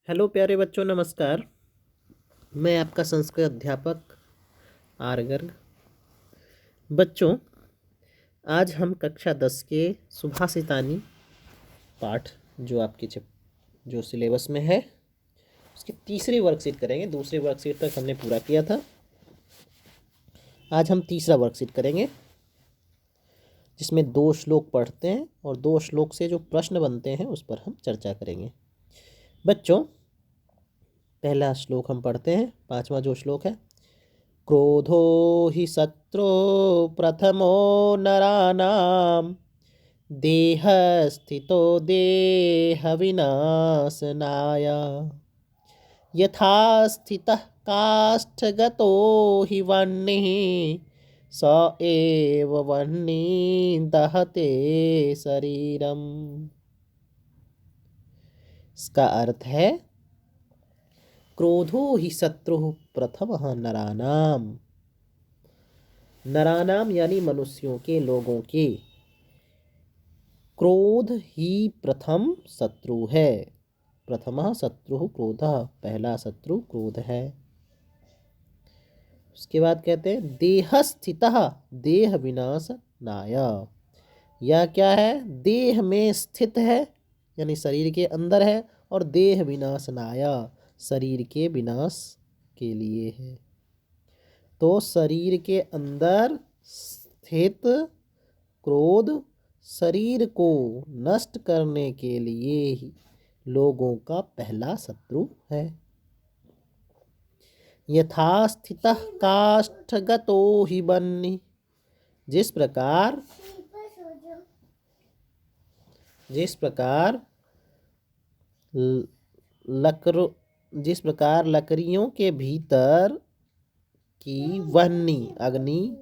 Hello प्यारे बच्चों, नमस्कार। मैं आपका संस्कृत अध्यापक आर गर्ग। बच्चों, आज हम कक्षा 10 के सुभाषितानी पाठ जो आपके जो सिलेबस में है उसकी तीसरी वर्कशीट करेंगे। दूसरी वर्कशीट तक हमने पूरा किया था। आज हम तीसरा वर्कशीट करेंगे जिसमें 2 श्लोक पढ़ते हैं और 2 श्लोक से जो प्रश्न बनते हैं उस पर हम चर्चा करेंगे। बच्चों, पहला श्लोक हम पढ़ते हैं। 5वां जो श्लोक है, क्रोधो हि शत्रु प्रथमो नराणां देहस्थितो देहविनाशनाय यथा स्थितः काष्ठगतो हि वह्निः स एव वह्निः दहते शरीरम्। इसका अर्थ है, क्रोधो हि शत्रुः प्रथमः नराणाम। नरानाम यानी मनुष्यों के, लोगों के। क्रोध ही प्रथम शत्रु है। प्रथमः शत्रु क्रोधः, पहला शत्रु क्रोध है। उसके बाद कहते हैं देहस्थितः देह विनाशनाय। यह क्या है? देह में स्थित है यानी शरीर के अंदर है, और देह विनाशनाय शरीर के विनाश के लिए है। तो शरीर के अंदर स्थित क्रोध शरीर को नष्ट करने के लिए ही लोगों का पहला शत्रु है। यथा स्थितः काष्ठगतो हि वह्निः। जिस प्रकार लकड़ियों के भीतर की वह्नि अग्नि,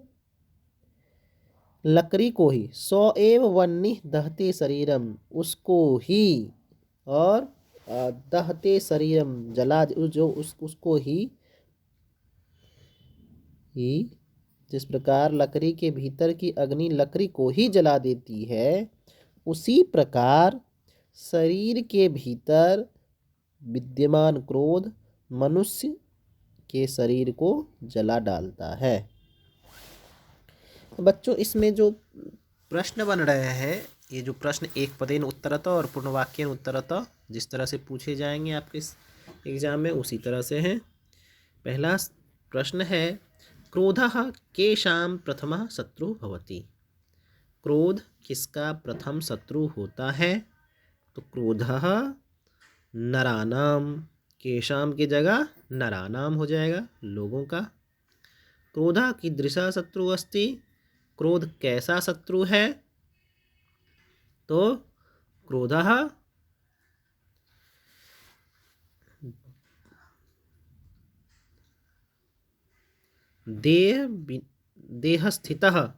लकड़ी को ही, सो एव वह्नि दहते शरीरम, उसको ही, और दहते शरीरम जला, जो उसको ही जिस प्रकार लकड़ी के भीतर की अग्नि लकड़ी को ही जला देती है, उसी प्रकार शरीर के भीतर विद्यमान क्रोध मनुष्य के शरीर को जला डालता है। तो बच्चों, इसमें जो प्रश्न बन रहे हैं, ये जो प्रश्न एक पदेन उत्तरतः और पूर्णवाक्येन उत्तरतः जिस तरह से पूछे जाएंगे आपके इस एग्जाम में, उसी तरह से हैं। पहला प्रश्न है, क्रोधः केषां प्रथमः शत्रु भवति। क्रोध किसका प्रथम शत्रु होता है? तो क्रोधः नराणाम, केषां की जगह नराणाम हो जाएगा, लोगों का। क्रोधः कीदृशः शत्रु अस्ति, क्रोध कैसा शत्रु है? तो क्रोधः देहस्थितः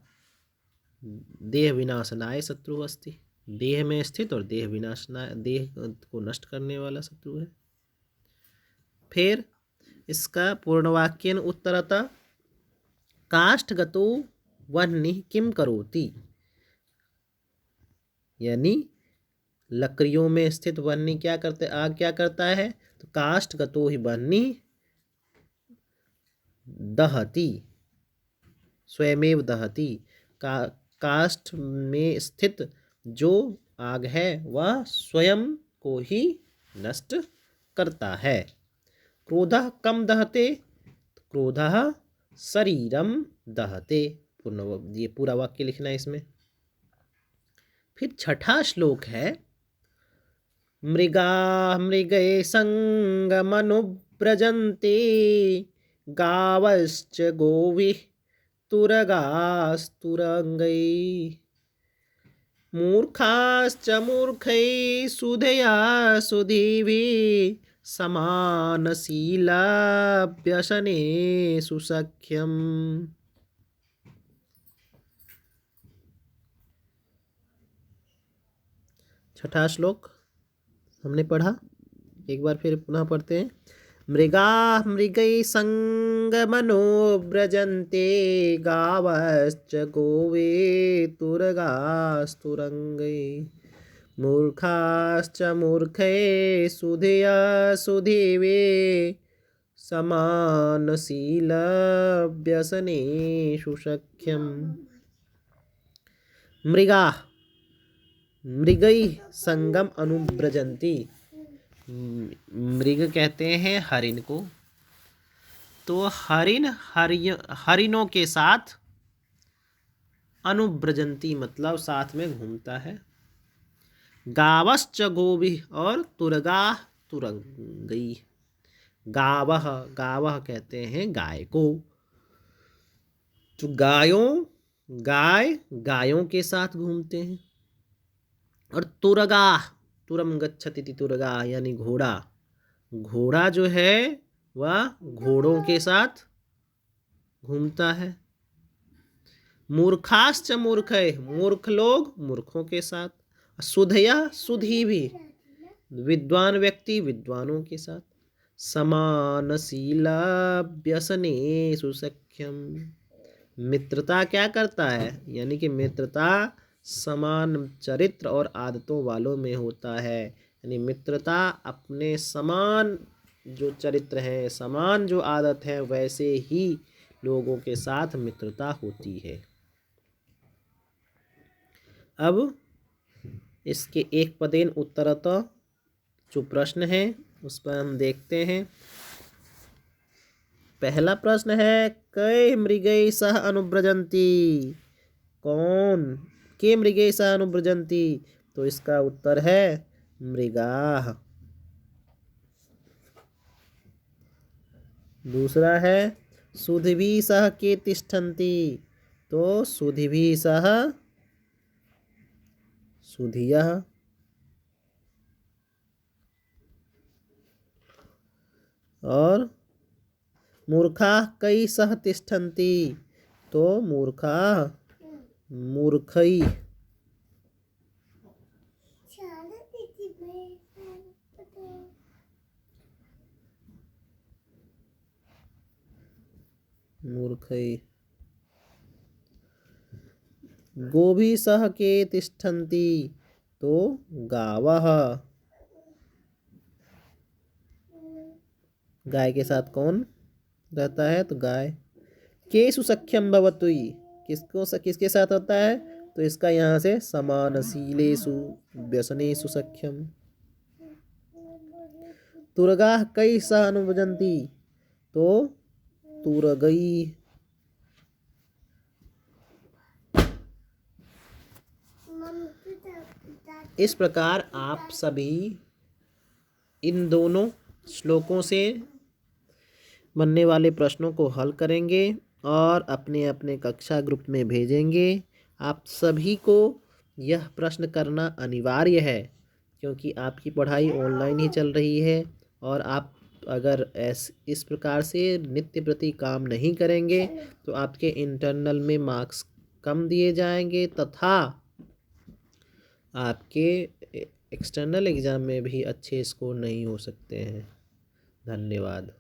देह विनाशनाय शत्रु अस्ति। देह में स्थित और देह विनाशनाय, देह को नष्ट करने वाला शत्रु है। फिर इसका पूर्णवाक्येन उत्तरतः, काष्ठगतो वह्निः किम करोति, यानी लकड़ियों में स्थित वह्नि क्या करते, आग क्या करता है? तो काष्ठगतो हि वह्निः दहति, स्वयमेव दहति। काष्ठ में स्थित जो आग है वह स्वयं को ही नष्ट करता है। क्रोधः कम दहते, क्रोधः शरीरम दहते। ये पूरा वाक्य लिखना है इसमें। फिर छठा श्लोक है, मृगा मृगे संगमनुव्रजन्ते गावश्च गोभिः तुरगास्तुरंगैः मूर्खाश्च मूर्खैः सुधया सुधीभिः समानशीला व्यसनेषु सख्यम्। छठा श्लोक हमने पढ़ा, एक बार फिर पुनः पढ़ते हैं। मृगा मृगैः संगमनो व्रजन्ते गावश्च गोवे तुरगास्तुरंगैः मूर्खाश्च मूर्खे सुधिया सुधीवे समानशीलव्यसनेषु सख्यम्। मृगा मृगैः संगम अनुव्रजन्ति। मृग कहते हैं हरिण को। तो हरिणों के साथ अनुव्रजन्ति मतलब साथ में घूमता है। गावश्च गोभिः और तुरगाः तुरंगैः। गावः कहते हैं गाय को। तो गायों के साथ घूमते हैं। और तुरम गच्छति तुरगा यानी घोड़ा जो है वह घोड़ों के साथ घूमता है। मूर्खाश्च मूर्खे मूर्ख लोग मूर्खों के साथ। सुधी भी विद्वान व्यक्ति विद्वानों के साथ। समानशीला व्यसनेषु सख्यम। मित्रता क्या करता है, यानी कि मित्रता समान चरित्र और आदतों वालों में होता है। यानी मित्रता अपने समान जो चरित्र है, समान जो आदत है, वैसे ही लोगों के साथ मित्रता होती है। अब इसके एक पदेन उत्तरतः जो प्रश्न है उस पर हम देखते हैं। पहला प्रश्न है कै मृगै सह अनुव्रजन्ति। कौन के मृगै सह अनुव्रजन्ति? तो इसका उत्तर है मृगाः। दूसरा है सुधिभिः सह के तिष्ठन्ति। तो सुधिभिः सह सुधियः। और मूर्खाः कै सह तिष्ठन्ति। तो मूर्खाः मूर्खैः। मूर्खैः। गोभिः सह के तिष्ठन्ति। तो गावः। गाय के साथ कौन रहता है? तो गाय। केषु सख्यम भवतु किसके साथ होता है? तो इसका यहाँ से समानशीलेषु व्यसनेषु सख्यम। तुरगाः कै सह अनुव्रजन्ति। तो तुरगैः। इस प्रकार आप सभी इन दोनों श्लोकों से बनने वाले प्रश्नों को हल करेंगे और अपने अपने कक्षा ग्रुप में भेजेंगे। आप सभी को यह प्रश्न करना अनिवार्य है, क्योंकि आपकी पढ़ाई ऑनलाइन ही चल रही है। और आप अगर इस प्रकार से नित्य प्रति काम नहीं करेंगे तो आपके इंटरनल में मार्क्स कम दिए जाएंगे तथा आपके एक्सटर्नल एग्ज़ाम में भी अच्छे स्कोर नहीं हो सकते हैं। धन्यवाद।